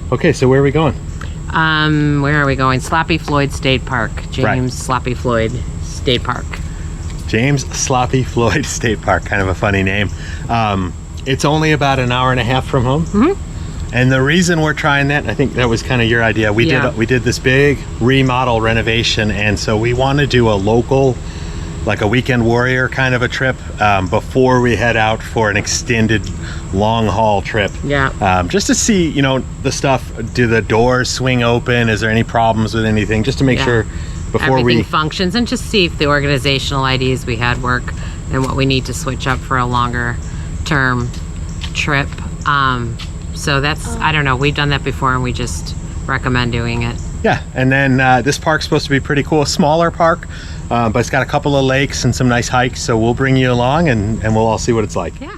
Okay, so where are we going? Where are we going? Sloppy FLOYD State Park. James Right. Sloppy FLOYD State Park. James Sloppy FLOYD State Park, kind of a funny name. It's only about an hour and a half from home. And the reason we're trying that, I think that was kind of your idea. We did this big remodel renovation, and so we want to do a local, like a weekend warrior kind of a trip before we head out for an extended long haul trip. Just to see, you know, the stuff. Do the doors swing open? Is there any problems with anything? Just to make sure before everything functions, and just see if the organizational ideas we had work and what we need to switch up for a longer term trip. So that's, I don't know, we've done that before and we just recommend doing it. Yeah, and then this park's supposed to be pretty cool. A smaller park, but it's got a couple of lakes and some nice hikes, so we'll bring you along and we'll all see what it's like. Yeah.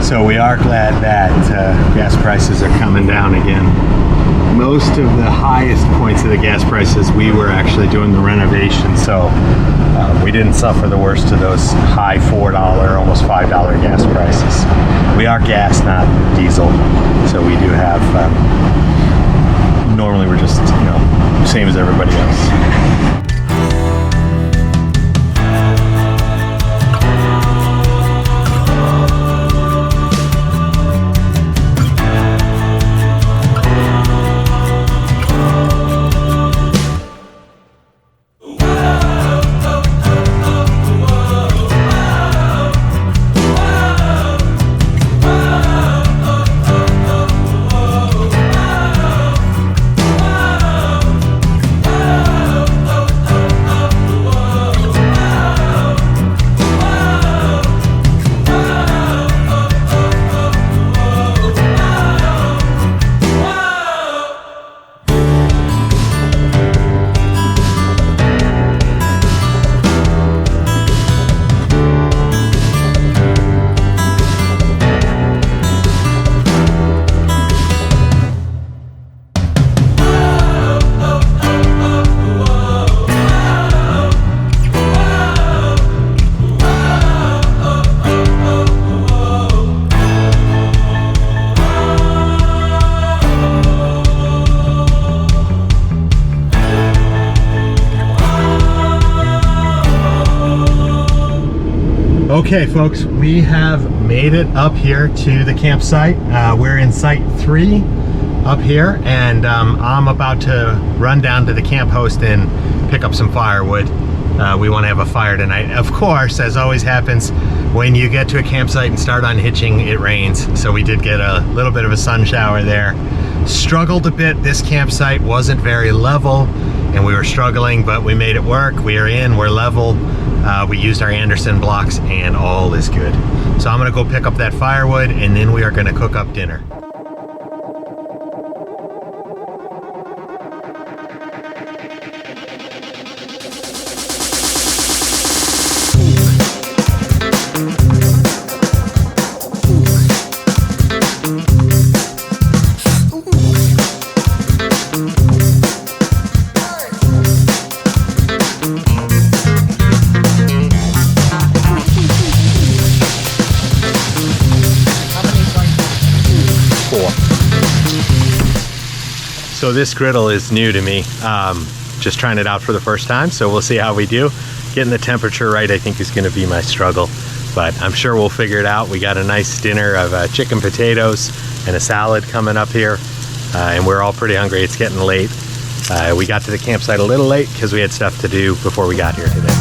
So we are glad that gas prices are coming down again. Most of the highest points of the gas prices, we were actually doing the renovation, so we didn't suffer the worst of those high $4, almost $5 gas prices. We are gas, not diesel, so we do have, normally we're just, you know, same as everybody else. Okay folks, we have made it up here to the campsite. We're in site 3 up here, and I'm about to run down to the camp host and pick up some firewood. We want to have a fire tonight. Of course, as always happens, when you get to a campsite and start unhitching, it rains. So we did get a little bit of a sun shower there. Struggled a bit. This campsite wasn't very level and we were struggling, but we made it work. We are in, we're level. We used our Anderson blocks and all is good. So I'm gonna go pick up that firewood and then we are gonna cook up dinner. So this griddle is new to me, just trying it out for the first time, so we'll see how we do. Getting the temperature right, I think, is going to be my struggle, but I'm sure we'll figure it out. We got a nice dinner of chicken potatoes and a salad coming up here, and we're all pretty hungry. It's getting late, We got to the campsite a little late because we had stuff to do before we got here today.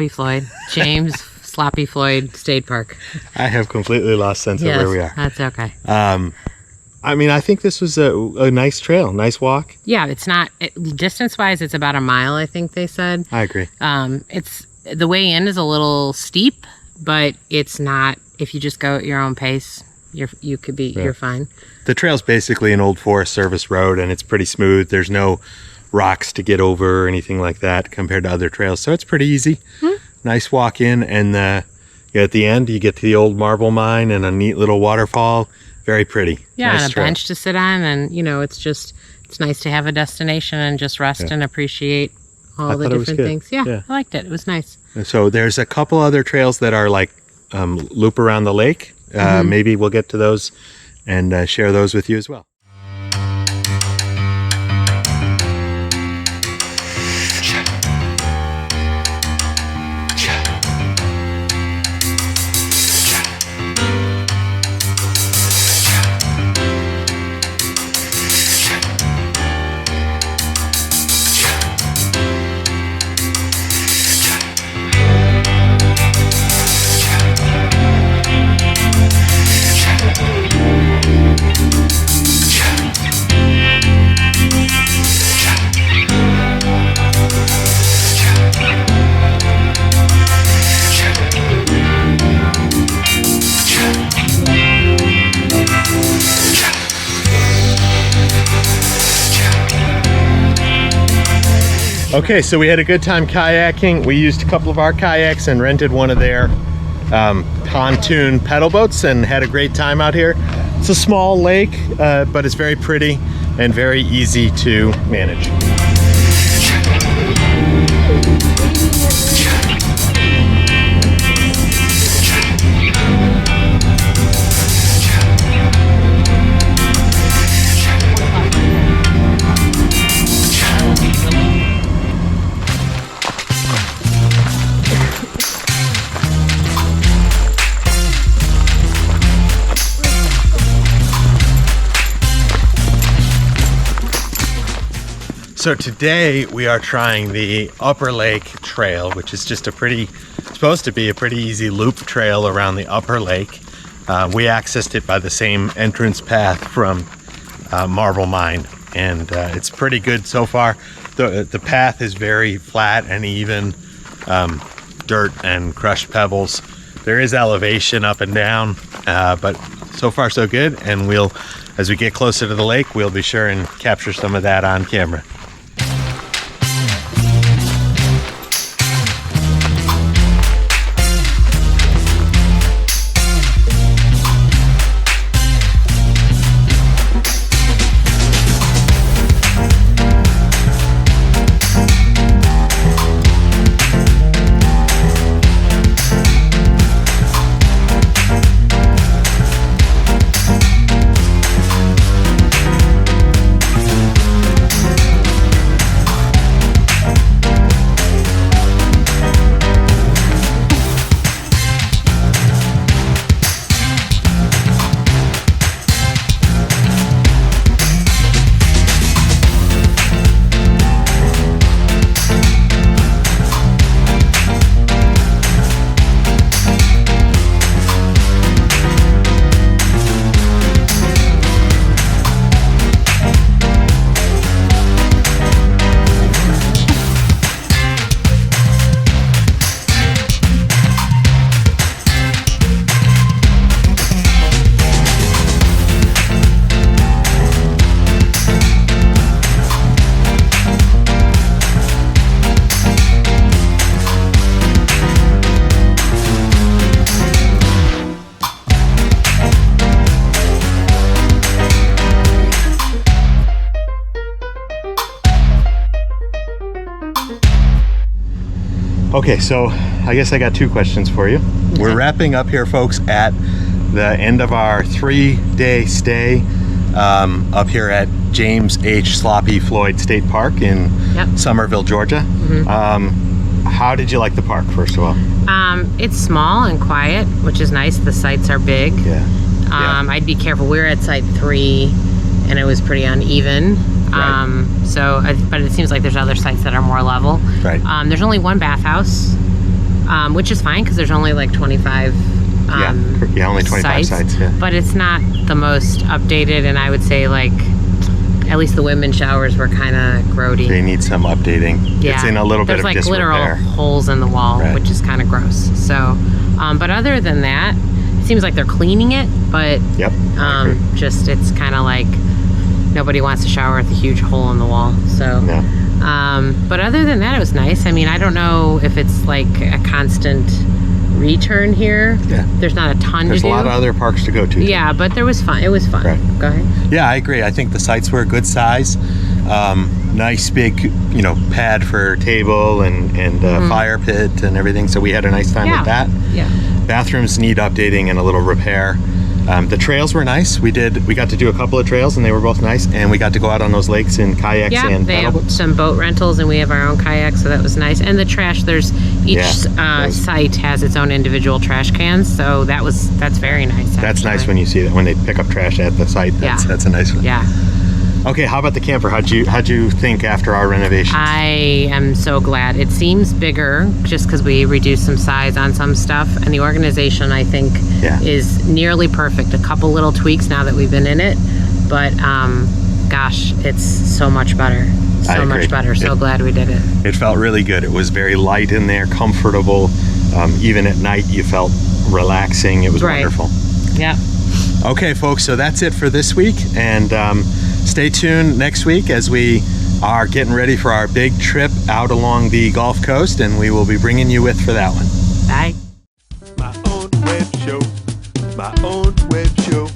Floyd, James Sloppy Floyd State Park. I have completely lost sense of where we are. That's okay. I mean, I think this was a nice trail, nice walk. Yeah, it's not distance-wise. It's about a mile, I think they said. I agree. It's the way in is a little steep, but it's not. If you just go at your own pace, you're fine. The trail's basically an old Forest Service road, and it's pretty smooth. There's no rocks to get over or anything like that compared to other trails, so it's pretty easy. Nice walk in, and at the end you get to the old marble mine and a neat little waterfall. Very pretty. Yeah, nice and a trail. bench to sit on, and it's nice to have a destination and just rest and appreciate all the different things. Yeah, I liked it. It was nice. And so there's a couple other trails that are like loop around the lake. Maybe we'll get to those and share those with you as well. Okay, so we had a good time kayaking. We used a couple of our kayaks and rented one of their pontoon pedal boats and had a great time out here. It's a small lake, but it's very pretty and very easy to manage. So today we are trying the Upper Lake Trail, which is just a pretty supposed to be a pretty easy loop trail around the upper lake. We accessed it by the same entrance path from Marble Mine, and it's pretty good so far. The path is very flat and even, dirt and crushed pebbles. There is elevation up and down, but so far so good, and we'll, as we get closer to the lake, we'll be sure and capture some of that on camera. Okay, so I guess I got two questions for you. Okay. We're wrapping up here, folks, at the end of our 3-day stay up here at James H. Sloppy FLOYD State Park in Summerville, Georgia. How did you like the park, first of all? It's small and quiet, which is nice. The sites are big. I'd be careful. We were at site 3 and it was pretty uneven. Right. But it seems like there's other sites that are more level. Right. There's only one bathhouse, which is fine because there's only like 25 only 25 sites. Yeah. But it's not the most updated, and I would say like at least the women's showers were kind of grody. They need some updating. Yeah. It's in a little bit of disrepair. There's like literal holes in the wall, which is kind of gross. So, but other than that, it seems like they're cleaning it, but just it's kind of like nobody wants to shower with a huge hole in the wall. So, but other than that, it was nice. I mean, I don't know if it's like a constant return here. Yeah. There's not a ton to do. There's a lot of other parks to go to. Yeah, but there was fun. It was fun. Right. Go ahead. Yeah, I agree. I think the sites were a good size. Nice big, pad for table and fire pit and everything. So we had a nice time with that. Yeah. Bathrooms need updating and a little repair. The trails were nice. We got to do a couple of trails and they were both nice, and we got to go out on those lakes in kayaks and they have some boat rentals, and we have our own kayaks, so that was nice. And the trash, each site has its own individual trash cans, so that's very nice, actually. That's nice when you see that, when they pick up trash at the site. That's a nice one. Yeah. Okay, how about the camper? How'd you think after our renovations? I am so glad. It seems bigger just because we reduced some size on some stuff, and the organization, I think, is nearly perfect. A couple little tweaks now that we've been in it, but gosh, it's so much better. So much better. So glad we did it. It felt really good. It was very light in there, comfortable. Even at night, you felt relaxing. It was wonderful. Yeah. Okay, folks, so that's it for this week, and stay tuned next week as we are getting ready for our big trip out along the Gulf Coast, and we will be bringing you with for that one. Bye. My own web show, my own web show.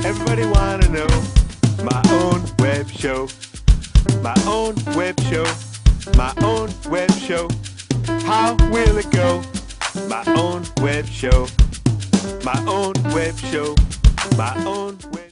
Everybody wanna know my own web show, my own web show, my own web show. How will it go? My own web show, my own web show, my own web